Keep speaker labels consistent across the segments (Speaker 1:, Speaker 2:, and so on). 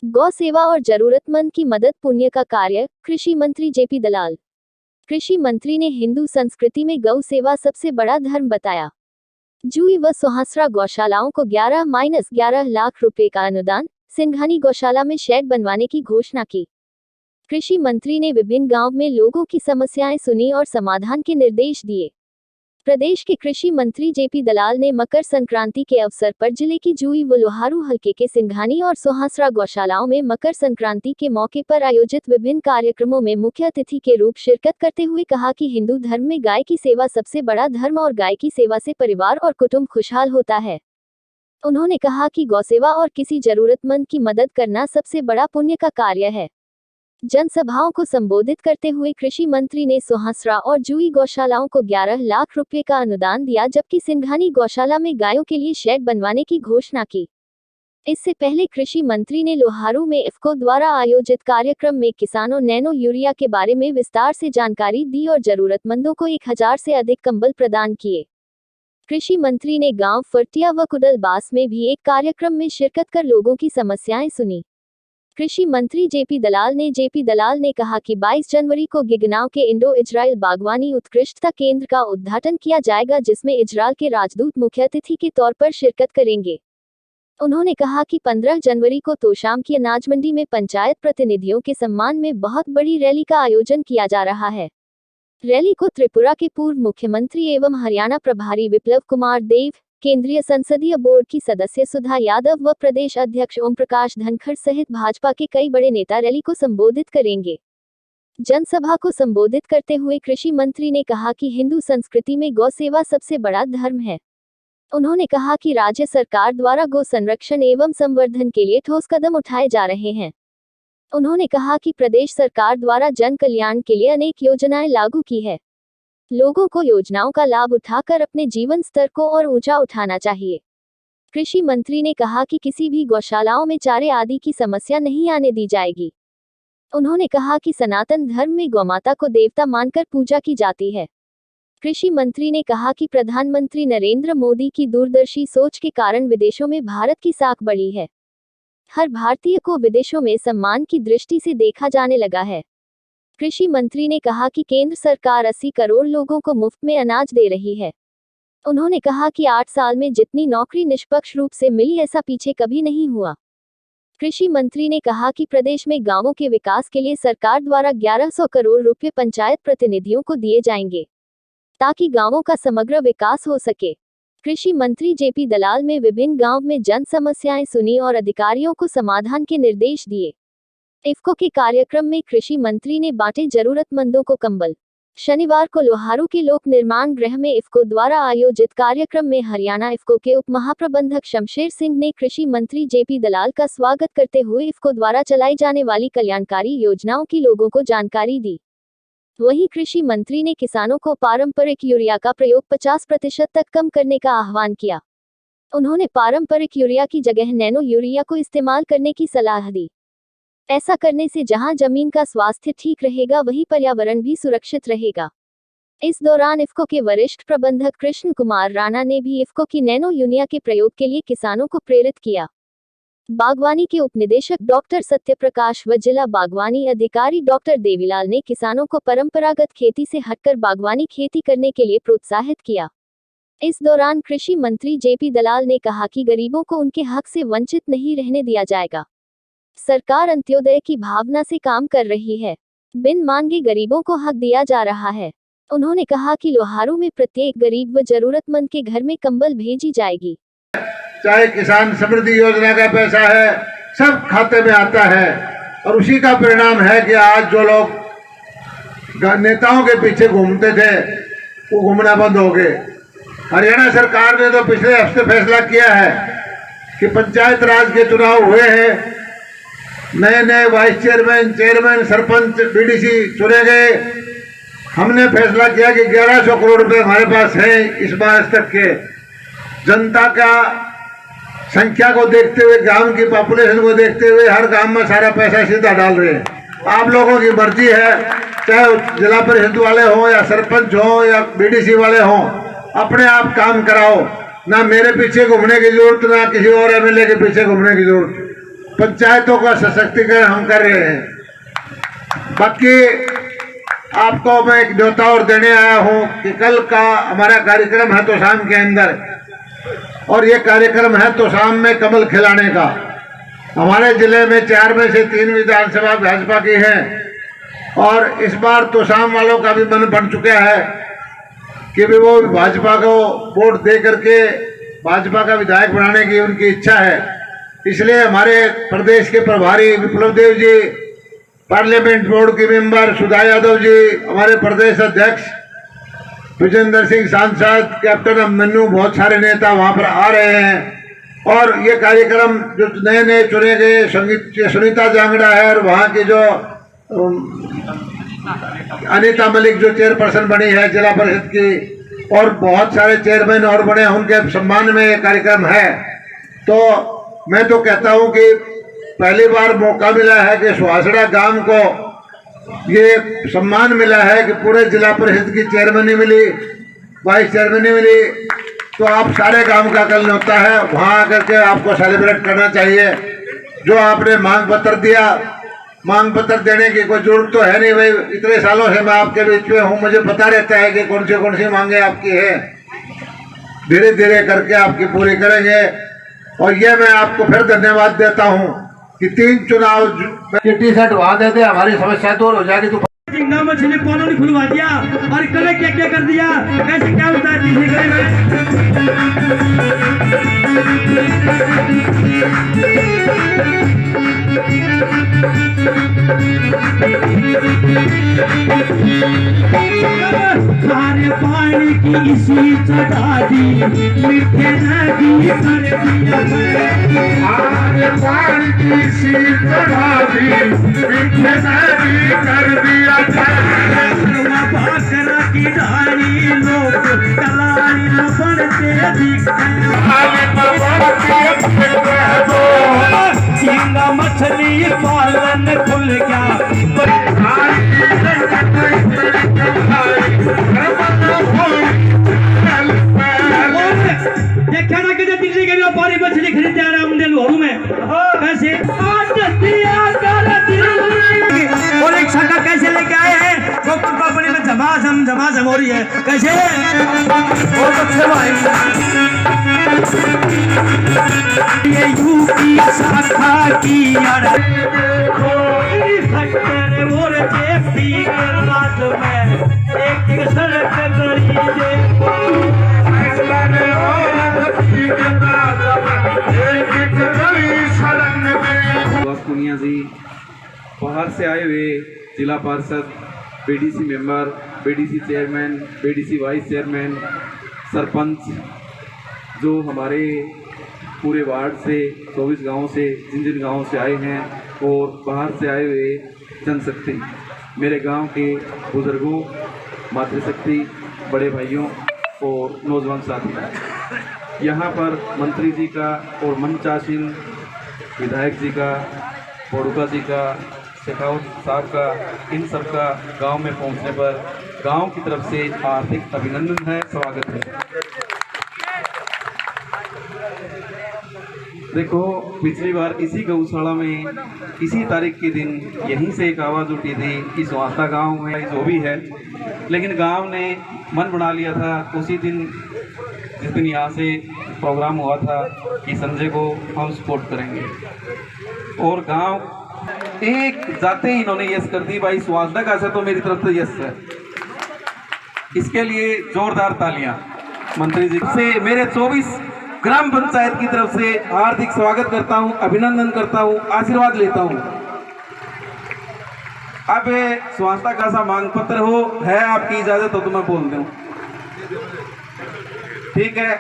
Speaker 1: गौ सेवा और जरूरतमंद की मदद पुण्य का कार्य, कृषि मंत्री जेपी दलाल। कृषि मंत्री ने हिंदू संस्कृति में गौ सेवा सबसे बड़ा धर्म बताया। जूही व सोहासरा गौशालाओं को 11-11 लाख रुपए का अनुदान, सिंघानी गौशाला में शेड बनवाने की घोषणा की। कृषि मंत्री ने विभिन्न गांव में लोगों की समस्याएं सुनी और समाधान के निर्देश दिए। प्रदेश के कृषि मंत्री जेपी दलाल ने मकर संक्रांति के अवसर पर जिले की जूही व लोहारू हलके के सिंघानी और सोहासरा गौशालाओं में मकर संक्रांति के मौके पर आयोजित विभिन्न कार्यक्रमों में मुख्य अतिथि के रूप शिरकत करते हुए कहा कि हिंदू धर्म में गाय की सेवा सबसे बड़ा धर्म और गाय की सेवा से परिवार और कुटुंब खुशहाल होता है। उन्होंने कहा कि गौसेवा और किसी जरूरतमंद की मदद करना सबसे बड़ा पुण्य का कार्य है। जनसभाओं को संबोधित करते हुए कृषि मंत्री ने सोहासरा और जूही गौशालाओं को 11 लाख रुपए का अनुदान दिया, जबकि सिंघानी गौशाला में गायों के लिए शेड बनवाने की घोषणा की। इससे पहले कृषि मंत्री ने लोहारू में इफ्को द्वारा आयोजित कार्यक्रम में किसानों नैनो यूरिया के बारे में विस्तार से जानकारी दी और जरूरतमंदों को 1000 से अधिक कंबल प्रदान किए। कृषि मंत्री ने गांव फर्टिया व कुडलबास में भी एक कार्यक्रम में शिरकत कर लोगों की समस्याएं सुनी। कृषि मंत्री जेपी दलाल ने कहा कि 22 जनवरी को गिगनाव के इंडो इजराइल बागवानी उत्कृष्टता केंद्र का उद्घाटन किया जाएगा, जिसमें इजराइल के राजदूत मुख्य अतिथि के तौर पर शिरकत करेंगे। उन्होंने कहा कि 15 जनवरी को तोशाम की अनाज मंडी में पंचायत प्रतिनिधियों के सम्मान में बहुत बड़ी रैली का आयोजन किया जा रहा है। रैली को त्रिपुरा के पूर्व मुख्यमंत्री एवं हरियाणा प्रभारी विप्लव कुमार देव, केंद्रीय संसदीय बोर्ड की सदस्य सुधा यादव व प्रदेश अध्यक्ष ओम प्रकाश धनखड़ सहित भाजपा के कई बड़े नेता रैली को संबोधित करेंगे। जनसभा को संबोधित करते हुए कृषि मंत्री ने कहा कि हिंदू संस्कृति में गौ सेवा सबसे बड़ा धर्म है। उन्होंने कहा कि राज्य सरकार द्वारा गौ संरक्षण एवं संवर्धन के लिए ठोस कदम उठाए जा रहे हैं। उन्होंने कहा कि प्रदेश सरकार द्वारा जन कल्याण के लिए अनेक योजनाएं लागू की है। लोगों को योजनाओं का लाभ उठाकर अपने जीवन स्तर को और ऊंचा उठाना चाहिए। कृषि मंत्री ने कहा कि किसी भी गौशालाओं में चारे आदि की समस्या नहीं आने दी जाएगी। उन्होंने कहा कि सनातन धर्म में गौमाता को देवता मानकर पूजा की जाती है। कृषि मंत्री ने कहा कि प्रधानमंत्री नरेंद्र मोदी की दूरदर्शी सोच के कारण विदेशों में भारत की साख बढ़ी है। हर भारतीय को विदेशों में सम्मान की दृष्टि से देखा जाने लगा है। कृषि मंत्री ने कहा कि केंद्र सरकार 80 करोड़ लोगों को मुफ्त में अनाज दे रही है। उन्होंने कहा कि 8 साल में जितनी नौकरी निष्पक्ष रूप से मिली, ऐसा पीछे कभी नहीं हुआ। कृषि मंत्री ने कहा कि प्रदेश में गांवों के विकास के लिए सरकार द्वारा 1100 करोड़ रुपए पंचायत प्रतिनिधियों को दिए जाएंगे, ताकि गांवों का समग्र विकास हो सके। कृषि मंत्री जेपी दलाल में विभिन्न गांव में जन समस्याएं सुनी और अधिकारियों को समाधान के निर्देश दिए। इफ्को के कार्यक्रम में कृषि मंत्री ने बांटे जरूरतमंदों को कंबल। शनिवार को लोहारू के लोक निर्माण गृह में इफ्को द्वारा आयोजित कार्यक्रम में हरियाणा इफ्को के उप महाप्रबंधक शमशेर सिंह ने कृषि मंत्री जेपी दलाल का स्वागत करते हुए इफ्को द्वारा चलाई जाने वाली कल्याणकारी योजनाओं की लोगों को जानकारी दी। वहीं कृषि मंत्री ने किसानों को पारंपरिक यूरिया का प्रयोग 50% तक कम करने का आह्वान किया। उन्होंने पारंपरिक यूरिया की जगह नैनो यूरिया को इस्तेमाल करने की सलाह दी। ऐसा करने से जहां जमीन का स्वास्थ्य ठीक रहेगा, वहीं पर्यावरण भी सुरक्षित रहेगा। इस दौरान इफ्को के वरिष्ठ प्रबंधक कृष्ण कुमार राणा ने भी इफ्को की नैनो यूरिया के प्रयोग के लिए किसानों को प्रेरित किया। बागवानी के उपनिदेशक डॉक्टर सत्यप्रकाश व जिला बागवानी अधिकारी डॉक्टर देवीलाल ने किसानों को परंपरागत खेती से हटकर बागवानी खेती करने के लिए प्रोत्साहित किया। इस दौरान कृषि मंत्री जेपी दलाल ने कहा कि गरीबों को उनके हक से वंचित नहीं रहने दिया जाएगा। सरकार अंत्योदय की भावना से काम कर रही है। बिन मांगे गरीबों को हक दिया जा रहा है। उन्होंने कहा कि लोहारू में प्रत्येक गरीब व जरूरतमंद के घर में कंबल भेजी जाएगी।
Speaker 2: चाहे किसान समृद्धि योजना का पैसा है, सब खाते में आता है और उसी का परिणाम है कि आज जो लोग नेताओं के पीछे घूमते थे वो घूमना बंद हो गए। हरियाणा सरकार ने तो पिछले हफ्ते फैसला किया है कि पंचायत राज के चुनाव हुए हैं, नए vice chairman, chairman, sarpanch, BDC चुने गए। हमने फैसला किया कि 1100 करोड़ रुपए हमारे पास है इस मार्च तक के। जनता का संख्या को देखते हुए, गांव की पॉपुलेशन को देखते हुए हर गांव में सारा पैसा सीधा डाल रहे हैं। आप लोगों की मर्जी है, चाहे जिला परिषद वाले हों या सरपंच हों या बीडीसी वाले हों, अपने आप काम कराओ। ना मेरे पीछे घूमने की जरूरत, ना किसी और एमएलए के पीछे घूमने की जरूरत। पंचायतों का सशक्तिकरण हम कर रहे हैं। बाकी आपको मैं एक न्योता और देने आया हूं कि कल का हमारा कार्यक्रम है तोशाम के अंदर, और ये कार्यक्रम है तोशाम में कमल खिलाने का। हमारे जिले में 4 में से 3 विधानसभा भाजपा की है, और इस बार तोशाम वालों का भी मन बन चुका है कि भी वो भाजपा को वोट दे करके भाजपा का विधायक बनाने की उनकी इच्छा है। इसलिए हमारे प्रदेश के प्रभारी विप्लव देव जी, पार्लियामेंट बोर्ड के मेंबर सुधा यादव जी, हमारे प्रदेश अध्यक्ष विजेंद्र सिंह सांसद, कैप्टन अभिमन्यु, बहुत सारे नेता वहां पर आ रहे हैं। और ये कार्यक्रम जो नए नए चुने गए, सुनीता जांगड़ा है, और वहाँ की जो अनीता मलिक जो चेयरपर्सन बनी है जिला परिषद की, और बहुत सारे चेयरमैन और बने, उनके सम्मान में ये कार्यक्रम है। तो मैं तो कहता हूँ कि पहली बार मौका मिला है कि सुहासड़ा गांव को ये सम्मान मिला है कि पूरे जिला परिषद की चेयरमैनी मिली, वाइस चेयरमैनी मिली। तो आप सारे गांव का कल न्योता है, वहाँ आकर के आपको सेलिब्रेट करना चाहिए। जो आपने मांग पत्र दिया, मांग पत्र देने की कोई जरूरत तो है नहीं भाई, इतने सालों से मैं आपके बीच में हूँ, मुझे पता रहता है कि कौन सी मांगे आपकी है। धीरे धीरे करके आपकी पूरी करेंगे। और ये मैं आपको फिर धन्यवाद देता हूँ कि 3 चुनाव चिट्ठी से ढवा देते, हमारी समस्या दूर हो जाएगी। तो
Speaker 3: झींगा मछली कॉलोनी खुलवा दिया, और कल क्या क्या कर दिया, कैसे क्या होता खारे पानी की इसी चढ़ा दी, मीठे नदी कर दिया, खारे पानी की इसी चढ़ा दी, मीठे नदी कर दिया। भाकरा की ढाई लोग कलाई न बनते झींगा मछली पालन खुल गया। देखा ना कि दिल्ली के व्यापारी मछली खरीदते आ रहे हैं लोहू में, कैसे और एक छक्का कैसे लेके आए हैं, वो कंपनी में झमाझम हो रही है, कैसे बहुत अच्छे भाई। ये यूपी शाखा की और जेपी के राज में एक सड़क
Speaker 4: कुनिया जी, बाहर से आए हुए जिला पार्षद, BDC member, BDC chairman, BDC vice chairman, sarpanch, जो हमारे पूरे वार्ड से 24 गांवों से, जिन गांवों से आए हैं, और बाहर से आए हुए जनशक्ति, मेरे गांव के बुजुर्गों, मातृशक्ति, बड़े भाइयों और नौजवान साथी, यहाँ पर मंत्री जी का और मंचासीन विधायक जी का, बोड़ुका जी का, शेखावत साहब का, इन सब का गांव में पहुंचने पर गांव की तरफ से हार्दिक अभिनंदन है, स्वागत है। देखो, पिछली बार इसी गौशाला में इसी तारीख के दिन यहीं से एक आवाज़ उठी थी कि सुहासड़ा गांव में जो भी है, लेकिन गांव ने मन बना लिया था उसी दिन, जिस दिन यहाँ से प्रोग्राम हुआ था कि संजय को हम सपोर्ट करेंगे, और गांव एक जाते ही इन्होंने यस कर दी। भाई सुहासड़ा का असर तो मेरी तरफ से यस है, इसके लिए जोरदार तालियां मंत्री जी से, मेरे 24 ग्राम पंचायत की तरफ से हार्दिक स्वागत करता हूं, अभिनंदन करता हूं, आशीर्वाद लेता हूं। अब सुहासड़ा का सा मांग पत्र है, आपकी इजाजत हो तो मैं बोल दूं, ठीक है।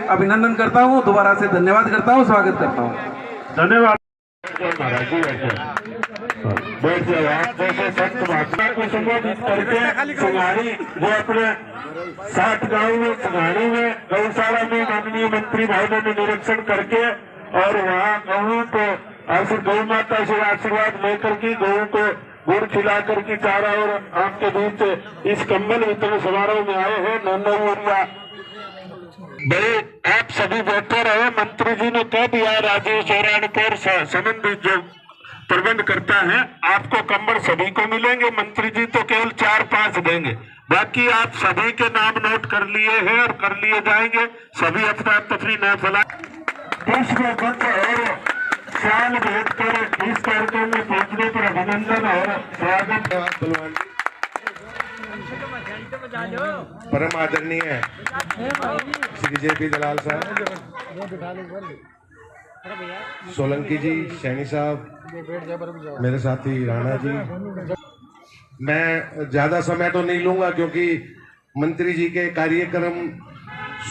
Speaker 4: अभिनंदन करता हूं, दोबारा से धन्यवाद करता हूं, स्वागत करता हूं।
Speaker 5: धन्यवाद। जैसे संत महात्मा को संबोधित करके संघाड़ी, वो अपने 7 गाँव में संघाड़ी में गौशाला में माननीय मंत्री महोदय ने निरीक्षण करके, और वहाँ गऊ को गौ माता से आशीर्वाद लेकर के गऊ को गुड़ खिला करके चारा और आपके बीच इस कंबल वितरण समारोह में आए हैं। नन्ना भाई आप सभी बैठे रहे। मंत्री जी ने कह दिया राजीव चौरानपुर संबंधित जो प्रबंध करता है, आपको कंबल सभी को मिलेंगे। मंत्री जी तो केवल 4-5 देंगे, बाकी आप सभी के नाम नोट कर लिए हैं और कर लिए जाएंगे। सभी अफरा तफरी न फैलाएं। और साल भेद कर इस कार्यक्रम में पहुंचने पर अभिनंदन और स्वागत।
Speaker 6: परम आदरणीय श्री जेपी दलाल साहब, सोलंकी जी, सैनी साहब, मेरे साथी राणा जी, मैं ज्यादा समय तो नहीं लूंगा क्योंकि मंत्री जी के कार्यक्रम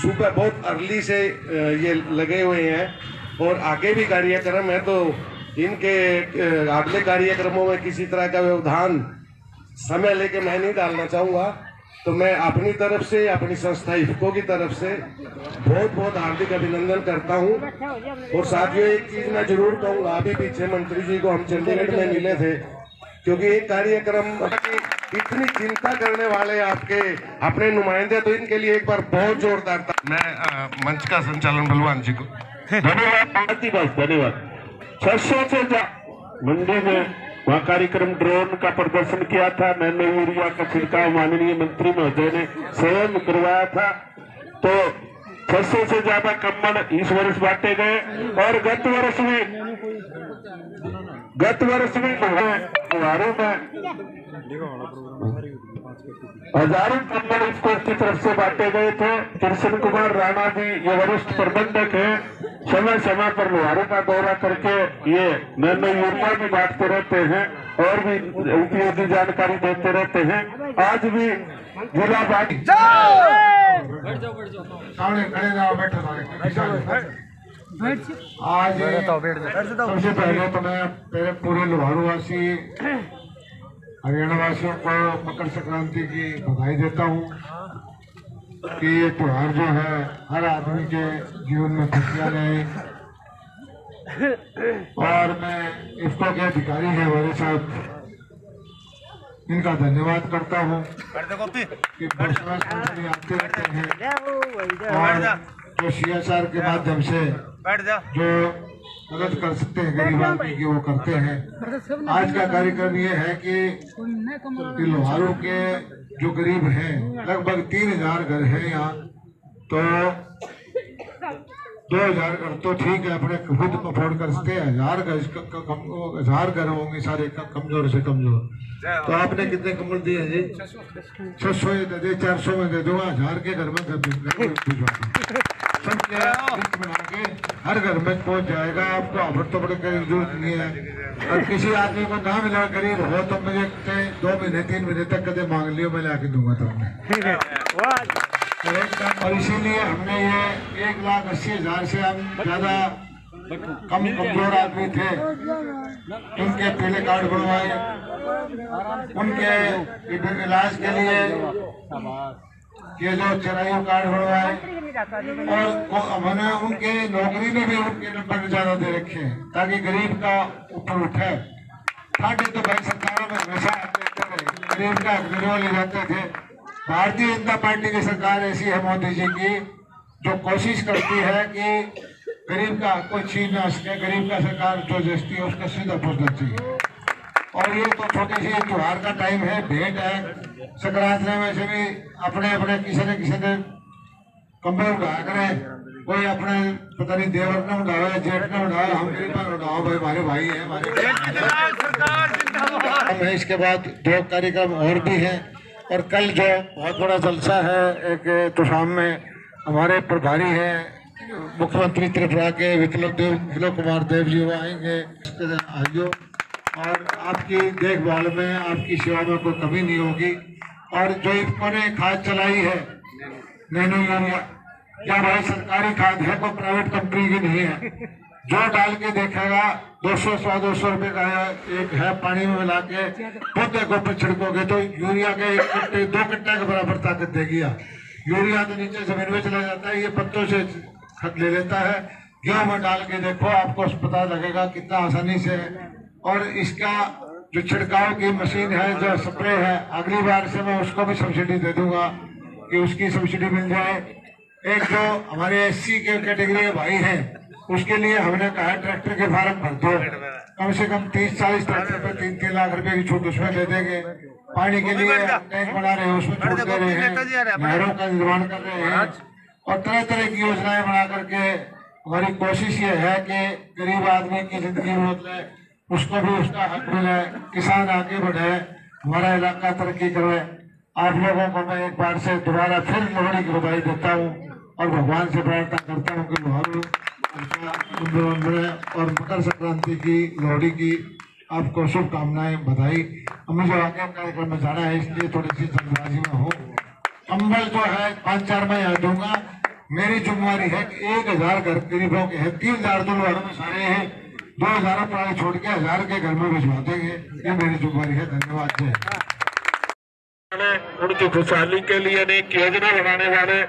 Speaker 6: सुबह बहुत अर्ली से ये लगे हुए हैं और आगे भी कार्यक्रम है, तो इनके अगले कार्यक्रमों में किसी तरह का व्यवधान समय लेके मैं नहीं डालना चाहूँगा। तो मैं अपनी तरफ से, अपनी संस्था इफ्को की तरफ से बहुत बहुत हार्दिक अभिनंदन करता हूँ। और साथियों, एक चीज मैं जरूर कहूँगा, अभी पीछे मंत्री जी को हम चंडीगढ़ में मिले थे, क्योंकि एक कार्यक्रम की इतनी चिंता करने वाले आपके अपने नुमाइंदे, तो इनके लिए एक बार बहुत जोरदार था। मैं मंच का संचालन बलवान जी को
Speaker 5: धन्यवाद। 600 से मंडी में वहाँ कार्यक्रम ड्रोन का प्रदर्शन किया था। नैनो यूरिया का छिड़काव माननीय मंत्री महोदय ने स्वयं करवाया था। तो 600 से ज्यादा कंबल इस वर्ष बांटे गए और गत वर्ष में हजारों कंबल इस कोर्ट की तरफ से बांटे गए थे। कृष्ण कुमार राणा जी ये वरिष्ठ प्रबंधक हैं, समय समय पर लोहारों का दौरा करके ये नैनो यूरिया भी बांटते रहते हैं और भी उपयोगी जानकारी देते रहते हैं। आज भी जिला
Speaker 2: आज सबसे पहले तो मैं पूरे लोहारूवासी हरियाणा वासियों को मकर संक्रांति की बधाई देता हूँ कि ये त्योहार जो है हर आदमी के जीवन में खुशियाँ लाए। और मैं इफ्को के अधिकारी हैं हमारे साथ, इनका धन्यवाद करता हूँ कि बरसात कंपनी आते रहते हैं और जो CSR के माध्यम से जो मदद कर सकते हैं गरीब आदमी की वो करते हैं। आज का कार्यक्रम ये है कि लोहारों के जो गरीब हैं, लगभग 3000 घर हैं यहाँ, तो 2000 घर तो ठीक है, अपने खुद अफोर्ड कर सकते हैं। 1000 घर होंगे सारे कमजोर से कमजोर। तो आपने कितने कमल दिए हैं जी? 600 दे दे, 400 में दे दूंगा, 1000 के घर में सबके लिस्ट बना के हर घर में पहुंच जाएगा। आपको ऑफर तो बड़े करीब जरूरत नहीं है। और किसी आदमी को ना मिला गरीब हो तो मुझे 2 महीने 3 महीने तक कदे मांग लियो, मैं लाके दूंगा तुमने। और इसीलिए हमने ये 1,80,000 से हम ज्यादा कमजोर आदमी थे, उनके पीले कार्ड बनवाए, उनके इलाज के लिए ये जो चराइयों कार्ड बनवाए और हमने उनके नौकरी में भी उनके नंबर ज्यादा दे रखे हैं ताकि गरीब का ऊपर उठे। ठाटे तो भाई सरकारों में हमेशा गरीब का हक ले जाते थे। भारतीय जनता पार्टी की सरकार ऐसी है मोदी जी की, जो कोशिश करती है कि गरीब का कोई छीन ना सके, गरीब का सरकार जो जस्ती है उसका सीधा पहुंचना चाहिए। और ये तो छोटी सी त्योहार का टाइम है, भेंट है। संक्रांति में से भी अपने अपने किसी ने कंबल उठाया करें, कोई अपने पता नहीं देवर ने उठाया, जेठ ने उठाया, हम गरीब पर उठाओ भाई, हमारे भाई है हमारे। इसके बाद 2 कार्यक्रम और भी हैं और कल जो बहुत बड़ा जलसा है एक तो शाम में हमारे प्रभारी हैं मुख्यमंत्री त्रिपुरा के विप्लव कुमार देव जी वो आएंगे। आइयो और आपकी देखभाल में, आपकी सेवा में कोई कमी नहीं होगी। और जो इफ्को ने खाद चलाई है नैनो यूरिया, या भाई सरकारी खाद है, कोई प्राइवेट कंपनी की नहीं है। जो डाल के देखेगा 200-250 रुपए का एक है, पानी में मिला के पौधे को ऊपर छिड़कोगे तो यूरिया के 1 कट्टे 2 कट्टे के बराबर ताकत देगी। यूरिया तो नीचे जमीन में चला जाता है, ये पत्तों से खत ले लेता है। गेहूं में डाल के देखो, आपको पता लगेगा कितना आसानी से। और इसका जो छिड़काव की मशीन है, जो स्प्रे है, अगली बार से मैं उसको भी सब्सिडी दे दूंगा कि उसकी सब्सिडी मिल जाए। एक जो हमारे एससी के कैटेगरी के भाई हैं उसके लिए हमने कहा ट्रैक्टर के फार्म भर दो, कम से कम 30-40 ट्रैक्टर पे 3-3 लाख रुपए की छूट उसमें दे देंगे। पानी के लिए टैंक बना रहे हैं उसमें छूट दे रहे हैं, नहरों का निर्माण कर रहे हैं और तरह तरह की योजनाएं बना करके हमारी कोशिश ये है कि गरीब आदमी की जिंदगी में बदले, उसको भी उसका हक मिले, किसान आगे बढ़े, हमारा इलाका तरक्की करे। आप लोगों को मैं एक बार से दोबारा फिर लोहड़ी की बधाई देता हूँ और भगवान से प्रार्थना करता हूँ कि लोहड़ी और मकर संक्रांति की, लोहड़ी की आपको शुभकामनाएं, बधाई। हमें जो आगे कार्यक्रम में जाना है इसलिए थोड़ी सी जल्दबाजी में हूँ। कंबल जो है 5-4 मैं यहाँ दूंगा। मेरी जिम्मेवारी है कि 1000 घर गरीबों के हैं, 3000 तो घरों में सारे हैं, 2000 प्राणी छोड़ के 1000 के घर में भिजवा देंगे। ये मेरी जिम्मेवारी है। धन्यवाद जी।
Speaker 5: उनकी खुशहाली के लिए अनेक योजना बनाने वाले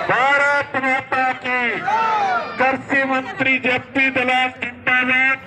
Speaker 5: भारत माता की कृषि मंत्री जेपी दलाल जिंदाबाद।